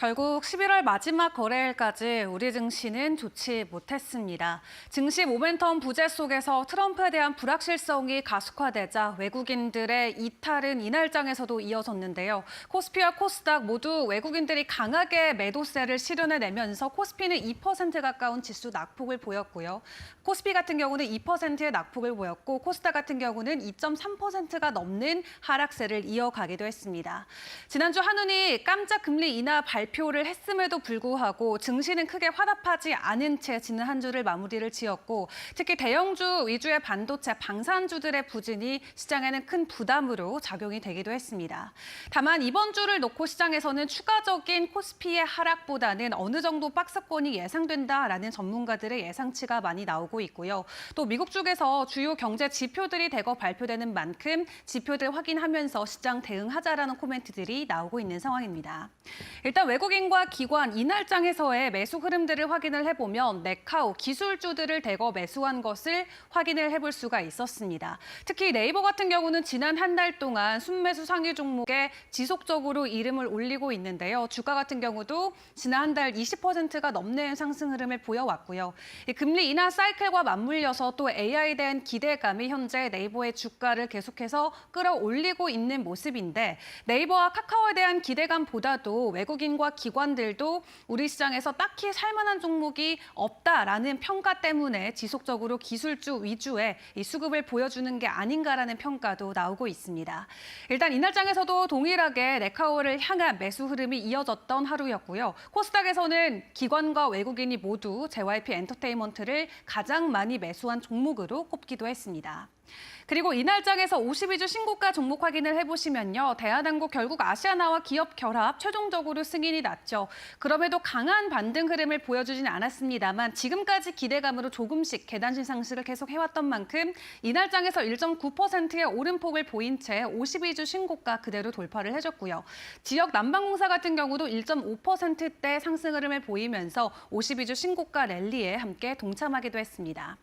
결국 11월 마지막 거래일까지 우리 증시는 좋지 못했습니다. 증시 모멘텀 부재 속에서 트럼프에 대한 불확실성이 가속화되자 외국인들의 이탈은 이날장에서도 이어졌는데요. 코스피와 코스닥 모두 외국인들이 강하게 매도세를 실현해내면서 코스피는 2% 가까운 지수 낙폭을 보였고요. 코스피 같은 경우는 2%의 낙폭을 보였고 코스닥 같은 경우는 2.3%가 넘는 하락세를 이어가기도 했습니다. 지난주 한은이 깜짝 금리 인하 발표를 했음에도 불구하고 증시는 크게 화답하지 않은 채 지난 한 주를 마무리를 지었고 특히 대형주 위주의 반도체, 방산주들의 부진이 시장에는 큰 부담으로 작용이 되기도 했습니다. 다만 이번 주를 놓고 시장에서는 추가적인 코스피의 하락보다는 어느 정도 박스권이 예상된다라는 전문가들의 예상치가 많이 나오고 있고요. 또 미국 쪽에서 주요 경제 지표들이 대거 발표되는 만큼 지표들 확인하면서 시장 대응하자라는 코멘트들이 나오고 있는 상황입니다. 일단 외국인과 기관 이날장에서의 매수 흐름들을 확인을 해보면 네카오, 기술주들을 대거 매수한 것을 확인을 해볼 수가 있었습니다. 특히 네이버 같은 경우는 지난 한 달 동안 순매수 상위 종목에 지속적으로 이름을 올리고 있는데요. 주가 같은 경우도 지난 한 달 20%가 넘는 상승 흐름을 보여왔고요. 금리 인하 사이클과 맞물려서 또 AI에 대한 기대감이 현재 네이버의 주가를 계속해서 끌어올리고 있는 모습인데 네이버와 카카오에 대한 기대감보다도 외국인과 기관들도 우리 시장에서 딱히 살만한 종목이 없다라는 평가 때문에 지속적으로 기술주 위주의 이 수급을 보여주는 게 아닌가라는 평가도 나오고 있습니다. 일단 이날장에서도 동일하게 네카오를 향한 매수 흐름이 이어졌던 하루였고요. 코스닥에서는 기관과 외국인이 모두 JYP 엔터테인먼트를 가장 많이 매수한 종목으로 꼽기도 했습니다. 그리고 이날장에서 52주 신고가 종목 확인을 해보시면요. 대한항공 결국 아시아나와 기업 결합 최종적으로 승인이 났죠. 그럼에도 강한 반등 흐름을 보여주진 않았습니다만 지금까지 기대감으로 조금씩 계단식 상승을 계속 해왔던 만큼 이날장에서 1.9%의 오름폭을 보인 채 52주 신고가 그대로 돌파를 해줬고요. 지역 난방공사 같은 경우도 1.5%대 상승 흐름을 보이면서 52주 신고가 랠리에 함께 동참하기도 했습니다.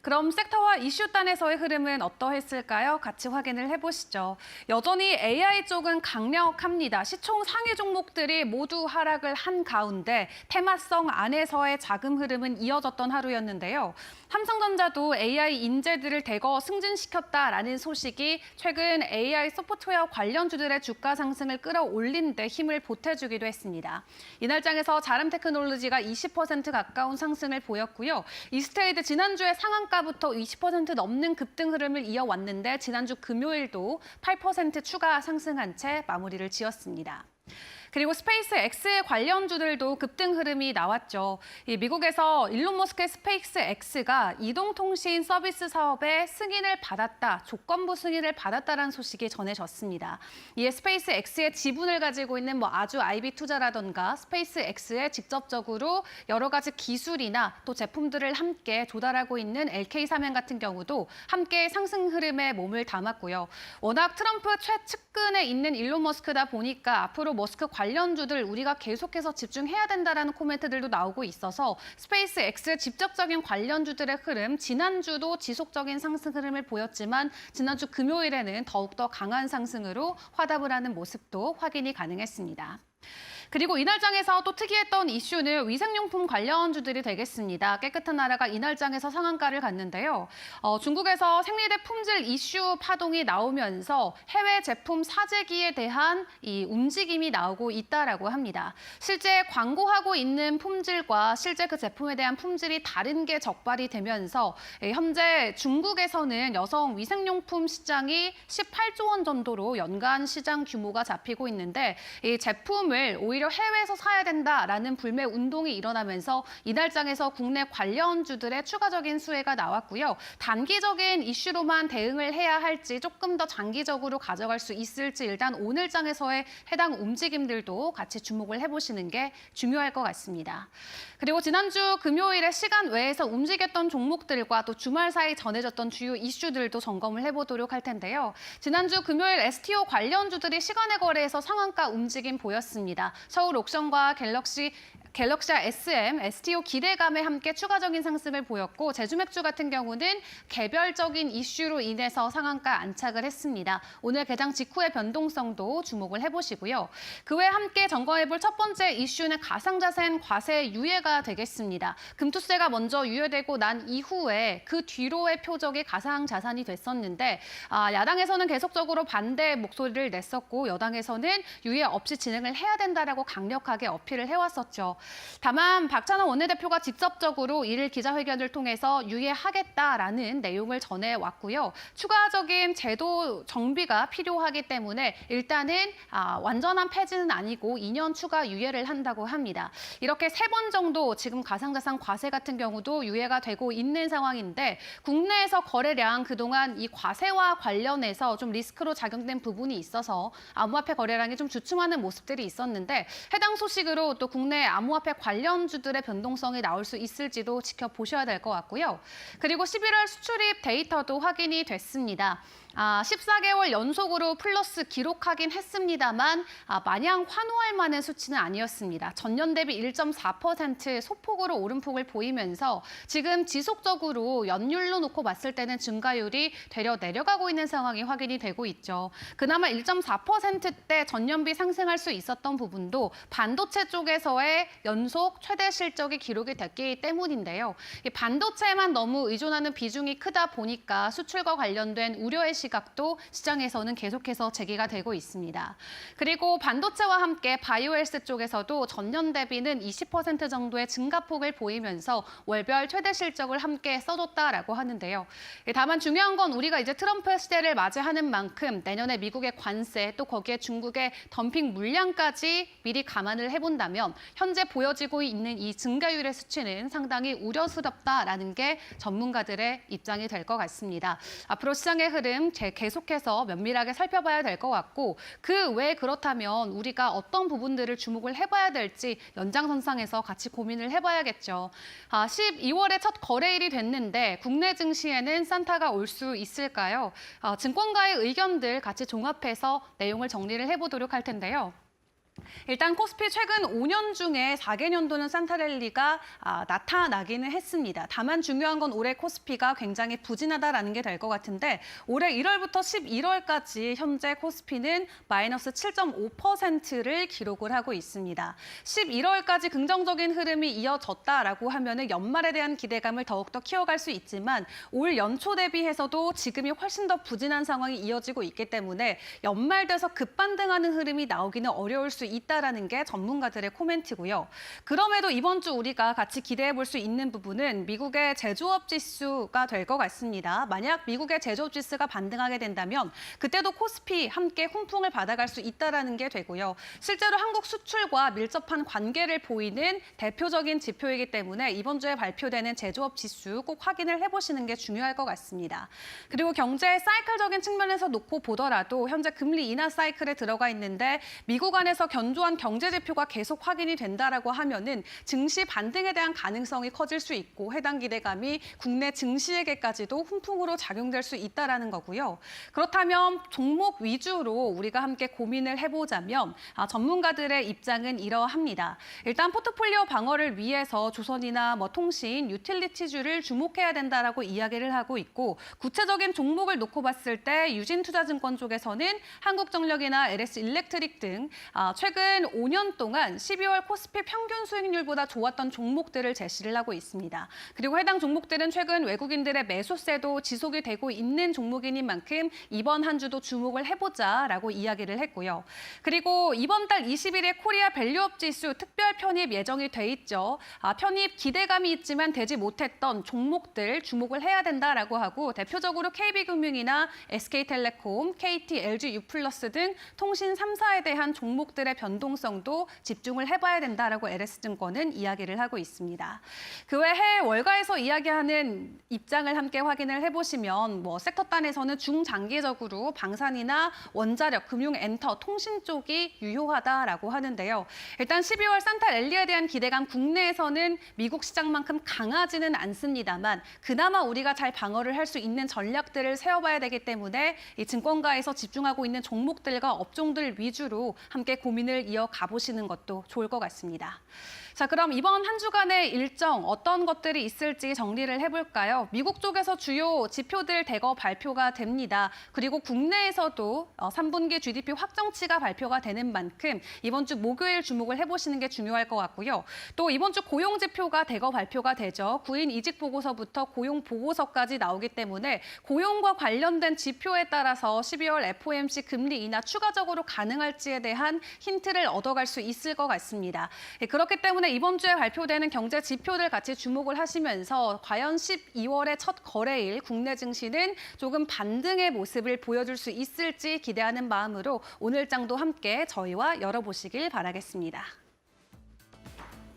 그럼 섹터와 이슈단에서의 흐름은 어떠했을까요? 같이 확인을 해보시죠. 여전히 AI 쪽은 강력합니다. 시총 상위 종목들이 모두 하락을 한 가운데 테마성 안에서의 자금 흐름은 이어졌던 하루였는데요. 삼성전자도 AI 인재들을 대거 승진시켰다라는 소식이 최근 AI 소프트웨어 관련주들의 주가 상승을 끌어올린 데 힘을 보태주기도 했습니다. 이날장에서 자람테크놀로지가 20% 가까운 상승을 보였고요. 이스테이드 지난주에 상한가부터 20% 넘는 급등 흐름을 이어왔는데 지난주 금요일도 8% 추가 상승한 채 마무리를 지었습니다. 그리고 스페이스 X 관련주들도 급등 흐름이 나왔죠. 미국에서 일론 머스크의 스페이스 X가 이동통신 서비스 사업에 승인을 받았다, 조건부 승인을 받았다라는 소식이 전해졌습니다. 이에 스페이스 X의 지분을 가지고 있는 아주 IB 투자라던가 스페이스 X에 직접적으로 여러 가지 기술이나 또 제품들을 함께 조달하고 있는 LK사면 같은 경우도 함께 상승 흐름에 몸을 담았고요. 워낙 트럼프 최측근에 있는 일론 머스크다 보니까 앞으로 머스크 관련주들 우리가 계속해서 집중해야 된다라는 코멘트들도 나오고 있어서 스페이스 X의 직접적인 관련주들의 흐름, 지난주도 지속적인 상승 흐름을 보였지만 지난주 금요일에는 더욱더 강한 상승으로 화답을 하는 모습도 확인이 가능했습니다. 그리고 이날장에서 또 특이했던 이슈는 위생용품 관련주들이 되겠습니다. 깨끗한 나라가 이날장에서 상한가를 갔는데요. 중국에서 생리대 품질 이슈 파동이 나오면서 해외 제품 사재기에 대한 이 움직임이 나오고 있다라고 합니다. 실제 광고하고 있는 품질과 실제 그 제품에 대한 품질이 다른 게 적발이 되면서 현재 중국에서는 여성 위생용품 시장이 18조 원 정도로 연간 시장 규모가 잡히고 있는데 이 제품을 오히려 해외에서 사야 된다라는 불매 운동이 일어나면서 이날장에서 국내 관련주들의 추가적인 수혜가 나왔고요. 단기적인 이슈로만 대응을 해야 할지 조금 더 장기적으로 가져갈 수 있을지 일단 오늘장에서의 해당 움직임들도 같이 주목을 해보시는 게 중요할 것 같습니다. 그리고 지난주 금요일에 시간 외에서 움직였던 종목들과 또 주말 사이 전해졌던 주요 이슈들도 점검을 해보도록 할 텐데요. 지난주 금요일 STO 관련주들이 시간의 거래에서 상한가 움직임 보였습니다. 서울 옥션과 갤럭시 갤럭시와 SM, STO 기대감에 함께 추가적인 상승을 보였고 제주맥주 같은 경우는 개별적인 이슈로 인해서 상한가 안착을 했습니다. 오늘 개장 직후의 변동성도 주목을 해보시고요. 그 외에 함께 점검해볼 첫 번째 이슈는 가상자산 과세 유예가 되겠습니다. 금투세가 먼저 유예되고 난 이후에 그 뒤로의 표적이 가상자산이 됐었는데 야당에서는 계속적으로 반대 목소리를 냈었고 여당에서는 유예 없이 진행을 해야 된다라고 강력하게 어필을 해왔었죠. 다만 박찬원 원내대표가 직접적으로 이를 기자회견을 통해서 유예하겠다라는 내용을 전해왔고요. 추가적인 제도 정비가 필요하기 때문에 일단은 완전한 폐지는 아니고 2년 추가 유예를 한다고 합니다. 이렇게 3번 정도 지금 가상자산 과세 같은 경우도 유예가 되고 있는 상황인데 국내에서 거래량 그동안 이 과세와 관련해서 좀 리스크로 작용된 부분이 있어서 암호화폐 거래량이 좀 주춤하는 모습들이 있었는데 해당 소식으로 또 국내 암호화폐 관련주들의 변동성이 나올 수 있을지도 지켜보셔야 될 것 같고요. 그리고 11월 수출입 데이터도 확인이 됐습니다. 14개월 연속으로 플러스 기록하긴 했습니다만 마냥 환호할 만한 수치는 아니었습니다. 전년 대비 1.4% 소폭으로 오름폭을 보이면서 지금 지속적으로 연율로 놓고 봤을 때는 증가율이 되려 내려가고 있는 상황이 확인이 되고 있죠. 그나마 1.4%대 전년비 상승할 수 있었던 부분도 반도체 쪽에서의 연속 최대 실적이 기록이 됐기 때문인데요. 이 반도체에만 너무 의존하는 비중이 크다 보니까 수출과 관련된 우려의 시각도 시장에서는 계속해서 제기가 되고 있습니다. 그리고 반도체와 함께 바이오헬스 쪽에서도 전년 대비는 20% 정도의 증가폭을 보이면서 월별 최대 실적을 함께 써줬다라고 하는데요. 다만 중요한 건 우리가 이제 트럼프 시대를 맞이하는 만큼 내년에 미국의 관세 또 거기에 중국의 덤핑 물량까지 미리 감안을 해본다면 현재 보여지고 있는 이 증가율의 수치는 상당히 우려스럽다라는 게 전문가들의 입장이 될 것 같습니다. 앞으로 시장의 흐름 계속해서 면밀하게 살펴봐야 될 것 같고 그 외에 그렇다면 우리가 어떤 부분들을 주목을 해봐야 될지 연장선상에서 같이 고민을 해봐야겠죠. 12월에 첫 거래일이 됐는데 국내 증시에는 산타가 올 수 있을까요? 증권가의 의견들 같이 종합해서 내용을 정리를 해보도록 할 텐데요. 일단 코스피 최근 5년 중에 4개년도는 산타랠리가 나타나기는 했습니다. 다만 중요한 건 올해 코스피가 굉장히 부진하다라는 게 될 것 같은데 올해 1월부터 11월까지 현재 코스피는 마이너스 7.5%를 기록을 하고 있습니다. 11월까지 긍정적인 흐름이 이어졌다라고 하면은 연말에 대한 기대감을 더욱더 키워갈 수 있지만 올 연초 대비해서도 지금이 훨씬 더 부진한 상황이 이어지고 있기 때문에 연말 돼서 급반등하는 흐름이 나오기는 어려울 수 있다라는 게 전문가들의 코멘트고요. 그럼에도 이번 주 우리가 같이 기대해 볼 수 있는 부분은 미국의 제조업 지수가 될 것 같습니다. 만약 미국의 제조업 지수가 반등하게 된다면 그때도 코스피 함께 훈풍을 받아갈 수 있다라는 게 되고요. 실제로 한국 수출과 밀접한 관계를 보이는 대표적인 지표이기 때문에 이번 주에 발표되는 제조업 지수 꼭 확인을 해보시는 게 중요할 것 같습니다. 그리고 경제의 사이클적인 측면에서 놓고 보더라도 현재 금리 인하 사이클에 들어가 있는데 미국 안에서 견조한 경제 지표가 계속 확인이 된다라고 하면은 증시 반등에 대한 가능성이 커질 수 있고 해당 기대감이 국내 증시에게까지도 훈풍으로 작용될 수 있다라는 거고요. 그렇다면 종목 위주로 우리가 함께 고민을 해보자면 전문가들의 입장은 이러합니다. 일단 포트폴리오 방어를 위해서 조선이나 통신, 유틸리티주를 주목해야 된다라고 이야기를 하고 있고 구체적인 종목을 놓고 봤을 때 유진투자증권 쪽에서는 한국전력이나 LS일렉트릭 등 최근 5년 동안 12월 코스피 평균 수익률보다 좋았던 종목들을 제시를 하고 있습니다. 그리고 해당 종목들은 최근 외국인들의 매수세도 지속이 되고 있는 종목인 만큼 이번 한 주도 주목을 해보자라고 이야기를 했고요. 그리고 이번 달 20일에 코리아 밸류업 지수 특별 편입 예정이 돼 있죠. 편입 기대감이 있지만 되지 못했던 종목들 주목을 해야 된다라고 하고 대표적으로 KB금융이나 SK텔레콤, KT, LG U+플러스 등 통신 3사에 대한 종목들의 변동성도 집중을 해봐야 된다라고 LS증권은 이야기를 하고 있습니다. 그 외 해외 월가에서 이야기하는 입장을 함께 확인을 해보시면 섹터 단에서는 중장기적으로 방산이나 원자력, 금융, 엔터, 통신 쪽이 유효하다라고 하는데요. 일단 12월 산타랠리에 대한 기대감 국내에서는 미국 시장만큼 강하지는 않습니다만 그나마 우리가 잘 방어를 할 수 있는 전략들을 세워봐야 되기 때문에 이 증권가에서 집중하고 있는 종목들과 업종들 위주로 함께 고민을 고민을 이어가 보시는 것도 좋을 것 같습니다. 자, 그럼 이번 한 주간의 일정 어떤 것들이 있을지 정리를 해볼까요? 미국 쪽에서 주요 지표들 대거 발표가 됩니다. 그리고 국내에서도 3분기 GDP 확정치가 발표가 되는 만큼 이번 주 목요일 주목을 해보시는 게 중요할 것 같고요. 또 이번 주 고용 지표가 대거 발표가 되죠. 구인 이직 보고서부터 고용 보고서까지 나오기 때문에 고용과 관련된 지표에 따라서 12월 FOMC 금리 인하 추가적으로 가능할지에 대한 힌트를 얻어갈 수 있을 것 같습니다. 그렇기 때문에 이번 주에 발표되는 경제 지표들 같이 주목을 하시면서 과연 12월의 첫 거래일 국내 증시는 조금 반등의 모습을 보여줄 수 있을지 기대하는 마음으로 오늘 장도 함께 저희와 열어보시길 바라겠습니다.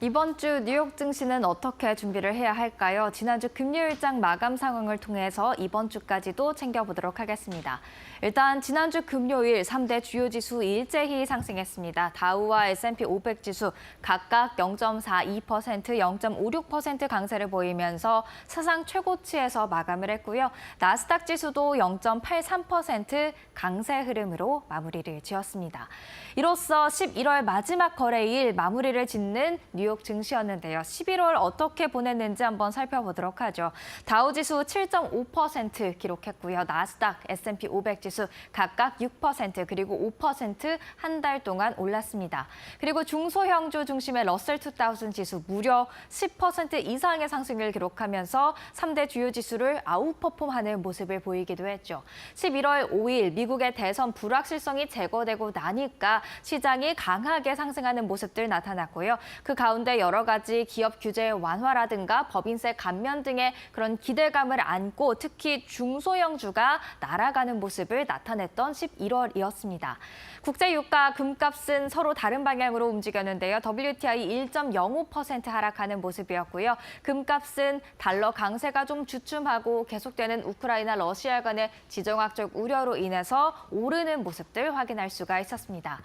이번 주 뉴욕 증시는 어떻게 준비를 해야 할까요? 지난주 금요일장 마감 상황을 통해서 이번 주까지도 챙겨보도록 하겠습니다. 일단 지난주 금요일 3대 주요 지수 일제히 상승했습니다. 다우와 S&P 500 지수 각각 0.42%, 0.56% 강세를 보이면서 사상 최고치에서 마감을 했고요. 나스닥 지수도 0.83% 강세 흐름으로 마무리를 지었습니다. 이로써 11월 마지막 거래일 마무리를 짓는 뉴욕 증시였는데요. 11월 어떻게 보냈는지 한번 살펴보도록 하죠. 다우지수 7.5% 기록했고요. 나스닥, S&P 500 지수 각각 6% 그리고 5% 한 달 동안 올랐습니다. 그리고 중소형주 중심의 러셀 2000 지수 무려 10% 이상의 상승을 기록하면서 3대 주요 지수를 아웃퍼폼하는 모습을 보이기도 했죠. 11월 5일 미국의 대선 불확실성이 제거되고 나니까 시장이 강하게 상승하는 모습들 나타났고요. 그 가운데 여러 가지 기업 규제 완화라든가 법인세 감면 등의 그런 기대감을 안고 특히 중소형주가 날아가는 모습을 나타냈던 11월이었습니다. 국제 유가 금값은 서로 다른 방향으로 움직였는데요. WTI 1.05% 하락하는 모습이었고요. 금값은 달러 강세가 좀 주춤하고 계속되는 우크라이나 러시아 간의 지정학적 우려로 인해서 오르는 모습들 확인할 수가 있었습니다.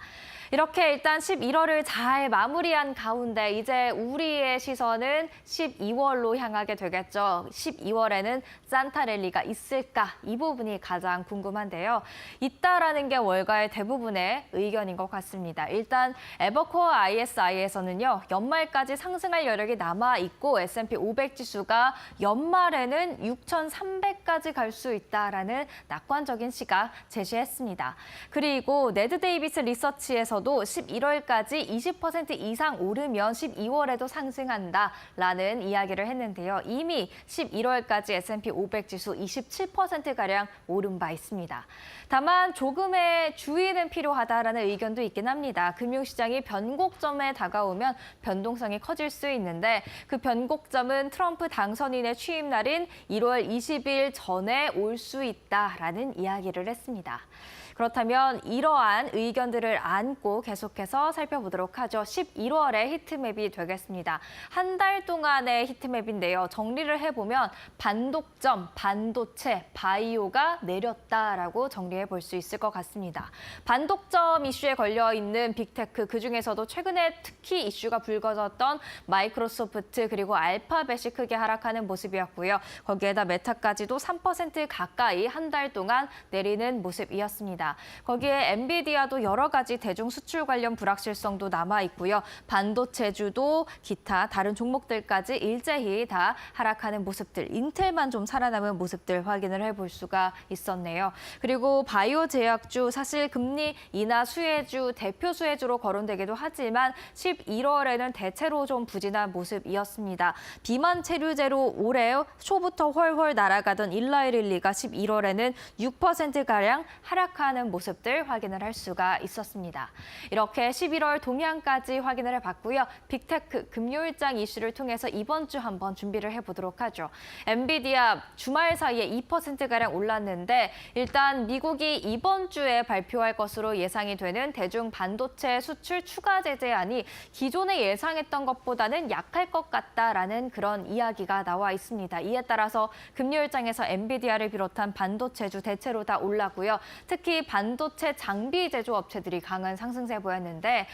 이렇게 일단 11월을 잘 마무리한 가운데 이제 우리의 시선은 12월로 향하게 되겠죠. 12월에는 산타 랠리가 있을까? 이 부분이 가장 궁금한데요. 있다라는 게 월가의 대부분의 의견인 것 같습니다. 일단 에버코어 ISI에서는요. 연말까지 상승할 여력이 남아있고 S&P 500 지수가 연말에는 6,300까지 갈 수 있다라는 낙관적인 시각 제시했습니다. 그리고 네드 데이비스 리서치에서도 11월까지 20% 이상 오르면 12월에도 상승한다라는 이야기를 했는데요. 이미 11월까지 S&P 500 지수 27%가량 오른 바 있습니다. 다만 조금의 주의는 필요하다라는 의견도 있긴 합니다. 금융시장이 변곡점에 다가오면 변동성이 커질 수 있는데 그 변곡점은 트럼프 당선인의 취임 날인 1월 20일 전에 올 수 있다라는 이야기를 했습니다. 그렇다면 이러한 의견들을 안고 계속해서 살펴보도록 하죠. 11월의 히트맵이 되겠습니다. 한 달 동안의 히트맵인데요. 정리를 해보면 반독점, 반도체, 바이오가 내렸다라고 정리해 볼 수 있을 것 같습니다. 반독점 이슈에 걸려있는 빅테크, 그중에서도 최근에 특히 이슈가 불거졌던 마이크로소프트 그리고 알파벳이 크게 하락하는 모습이었고요. 거기에다 메타까지도 3% 가까이 한 달 동안 내리는 모습이었습니다. 거기에 엔비디아도 여러 가지 대중 수출 관련 불확실성도 남아 있고요. 반도체주도 기타 다른 종목들까지 일제히 다 하락하는 모습들, 인텔만 좀 살아남은 모습들 확인을 해볼 수가 있었네요. 그리고 바이오 제약주 사실 금리 인하 수혜주, 대표 수혜주로 거론되기도 하지만 11월에는 대체로 좀 부진한 모습이었습니다. 비만 체류제로 올해 초부터 훨훨 날아가던 일라이릴리가 11월에는 6%가량 하락하는 모습들 확인을 할 수가 있었습니다. 이렇게 11월 동향까지 확인을 해봤고요. 빅테크 금요일장 이슈를 통해서 이번 주 한번 준비를 해보도록 하죠. 엔비디아 주말 사이에 2%가량 올랐는데 일단 미국이 이번 주에 발표할 것으로 예상이 되는 대중 반도체 수출 추가 제재안이 기존에 예상했던 것보다는 약할 것 같다라는 그런 이야기가 나와 있습니다. 이에 따라서 금요일장에서 엔비디아를 비롯한 반도체주 대체로 다 올랐고요. 특히 특히 반도체 장비 제조업체들이 강한 상승세 보였는데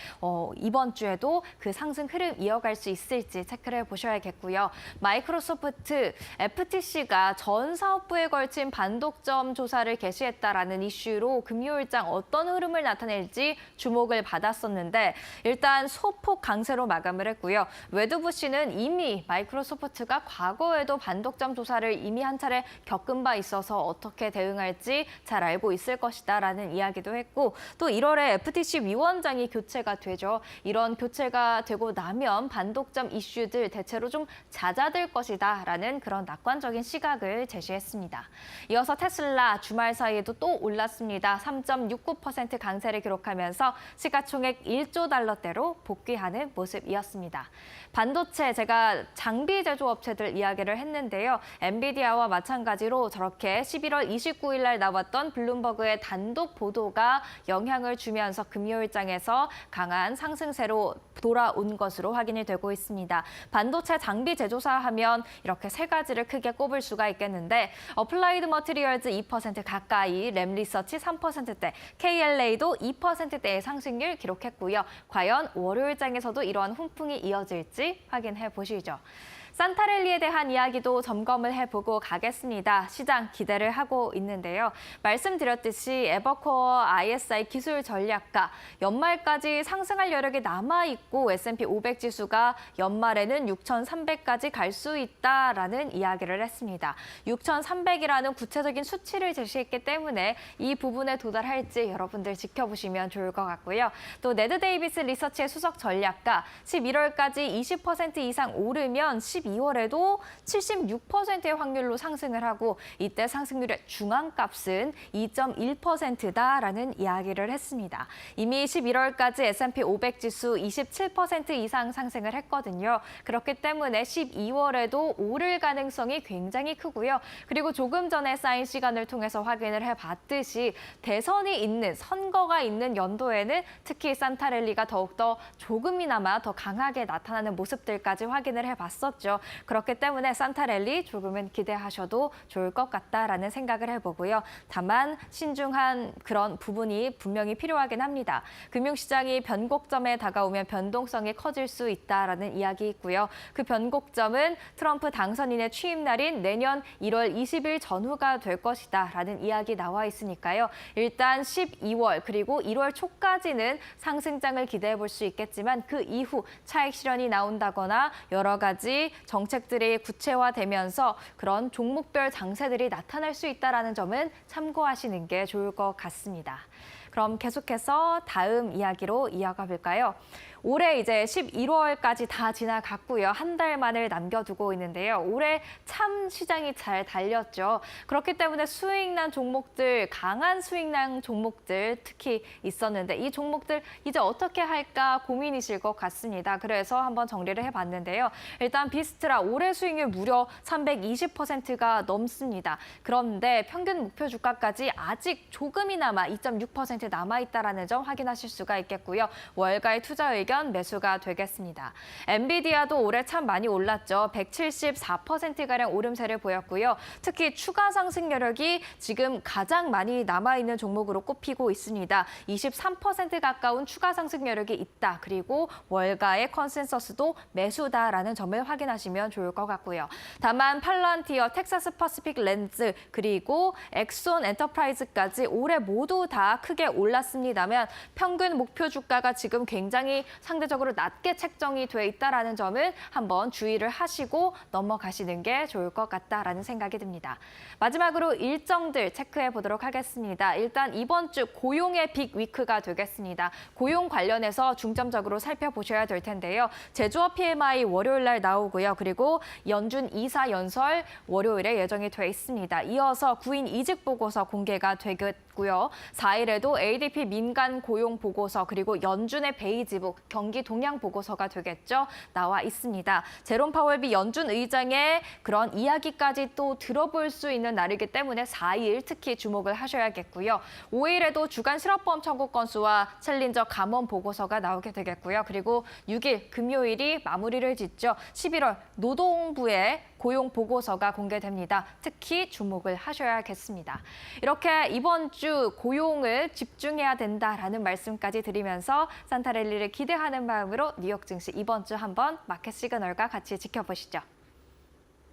이번 주에도 그 상승 흐름 이어갈 수 있을지 체크를 해보셔야겠고요. 마이크로소프트, FTC가 전 사업부에 걸친 반독점 조사를 개시했다라는 이슈로 금요일장 어떤 흐름을 나타낼지 주목을 받았었는데 일단 소폭 강세로 마감을 했고요. 웨드부시는 이미 마이크로소프트가 과거에도 반독점 조사를 이미 한 차례 겪은 바 있어서 어떻게 대응할지 잘 알고 있을 것이다라는 이야기도 했고 또 1월에 FTC 위원장이 교체가 되죠. 이런 교체가 되고 나면 반독점 이슈들 대체로 좀 잦아들 것이다라는 그런 낙관적인 시각을 제시했습니다. 이어서 테슬라 주말 사이에도 또 올랐습니다. 3.69% 강세를 기록하면서 시가총액 1조 달러대로 복귀하는 모습이었습니다. 반도체 제가 장비 제조업체들 이야기를 했는데요. 엔비디아와 마찬가지로 저렇게 11월 29일 날 나왔던 블룸버그의 단독 보도가 영향을 주면서 금요일장에서 강한 상승세로 돌아온 것으로 확인이 되고 있습니다. 반도체 장비 제조사 하면 이렇게 세 가지를 크게 꼽을 수가 있겠는데 어플라이드 머티리얼즈 2% 가까이, 램리서치 3%대, KLA도 2%대의 상승률 기록했고요. 과연 월요일장에서도 이러한 훈풍이 이어질지 확인해 보시죠. 산타랠리에 대한 이야기도 점검을 해보고 가겠습니다. 시장 기대를 하고 있는데요. 말씀드렸듯이 에버코어 ISI 기술 전략가 연말까지 상승할 여력이 남아있고 S&P 500 지수가 연말에는 6,300까지 갈 수 있다라는 이야기를 했습니다. 6,300이라는 구체적인 수치를 제시했기 때문에 이 부분에 도달할지 여러분들 지켜보시면 좋을 것 같고요. 또 네드 데이비스 리서치의 수석 전략가 11월까지 20% 이상 오르면 12월에도 76%의 확률로 상승을 하고 이때 상승률의 중앙값은 2.1%다라는 이야기를 했습니다. 이미 11월까지 S&P 500 지수 27% 이상 상승을 했거든요. 그렇기 때문에 12월에도 오를 가능성이 굉장히 크고요. 그리고 조금 전에 쌓인 시간을 통해서 확인을 해봤듯이 대선이 있는, 선거가 있는 연도에는 특히 산타랠리가 더욱더 조금이나마 더 강하게 나타나는 모습들까지 확인을 해봤었죠. 그렇기 때문에 산타랠리 조금은 기대하셔도 좋을 것 같다라는 생각을 해보고요. 다만 신중한 그런 부분이 분명히 필요하긴 합니다. 금융시장이 변곡점에 다가오면 변동성이 커질 수 있다라는 이야기 있고요. 그 변곡점은 트럼프 당선인의 취임 날인 내년 1월 20일 전후가 될 것이다라는 이야기 나와 있으니까요. 일단 12월 그리고 1월 초까지는 상승장을 기대해 볼 수 있겠지만 그 이후 차익 실현이 나온다거나 여러 가지 정책들이 구체화되면서 그런 종목별 장세들이 나타날 수 있다는 점은 참고하시는 게 좋을 것 같습니다. 그럼 계속해서 다음 이야기로 이어가 볼까요? 올해 이제 11월까지 다 지나갔고요. 한 달만을 남겨두고 있는데요. 올해 참 시장이 잘 달렸죠. 그렇기 때문에 수익난 종목들, 강한 수익난 종목들 특히 있었는데 이 종목들 이제 어떻게 할까 고민이실 것 같습니다. 그래서 한번 정리를 해봤는데요. 일단 비스트라 올해 수익률 무려 320%가 넘습니다. 그런데 평균 목표 주가까지 아직 조금이나마 2.6% 남아있다는 점 확인하실 수가 있겠고요. 월가의 투자 의견 매수가 되겠습니다. 엔비디아도 올해 참 많이 올랐죠. 174%가량 오름세를 보였고요. 특히 추가 상승 여력이 지금 가장 많이 남아있는 종목으로 꼽히고 있습니다. 23% 가까운 추가 상승 여력이 있다. 그리고 월가의 컨센서스도 매수다라는 점을 확인하시면 좋을 것 같고요. 다만 팔란티어, 텍사스 퍼시픽 렌즈, 그리고 엑손 엔터프라이즈까지 올해 모두 다 크게 올랐습니다만 평균 목표 주가가 지금 굉장히 상대적으로 낮게 책정이 돼 있다는 점을 한번 주의를 하시고 넘어가시는 게 좋을 것 같다라는 생각이 듭니다. 마지막으로 일정들 체크해 보도록 하겠습니다. 일단 이번 주 고용의 빅 위크가 되겠습니다. 고용 관련해서 중점적으로 살펴보셔야 될 텐데요. 제조업 PMI 월요일 날 나오고요. 그리고 연준 이사 연설 월요일에 예정이 돼 있습니다. 이어서 구인 이직 보고서 공개가 되겠고요. 4일에도 ADP 민간 고용 보고서 그리고 연준의 베이지북 경기 동향 보고서가 되겠죠. 나와 있습니다. 제롬 파월비 연준 의장의 그런 이야기까지 또 들어볼 수 있는 날이기 때문에 4일 특히 주목을 하셔야겠고요. 5일에도 주간 실업보험 청구 건수와 챌린저 감원 보고서가 나오게 되겠고요. 그리고 6일 금요일이 마무리를 짓죠. 11월 노동부의 고용 보고서가 공개됩니다. 특히 주목을 하셔야겠습니다. 이렇게 이번 주 고용을 집중해야 된다라는 말씀까지 드리면서 산타랠리를 기대하는 마음으로 뉴욕 증시 이번 주 한번 마켓 시그널과 같이 지켜보시죠.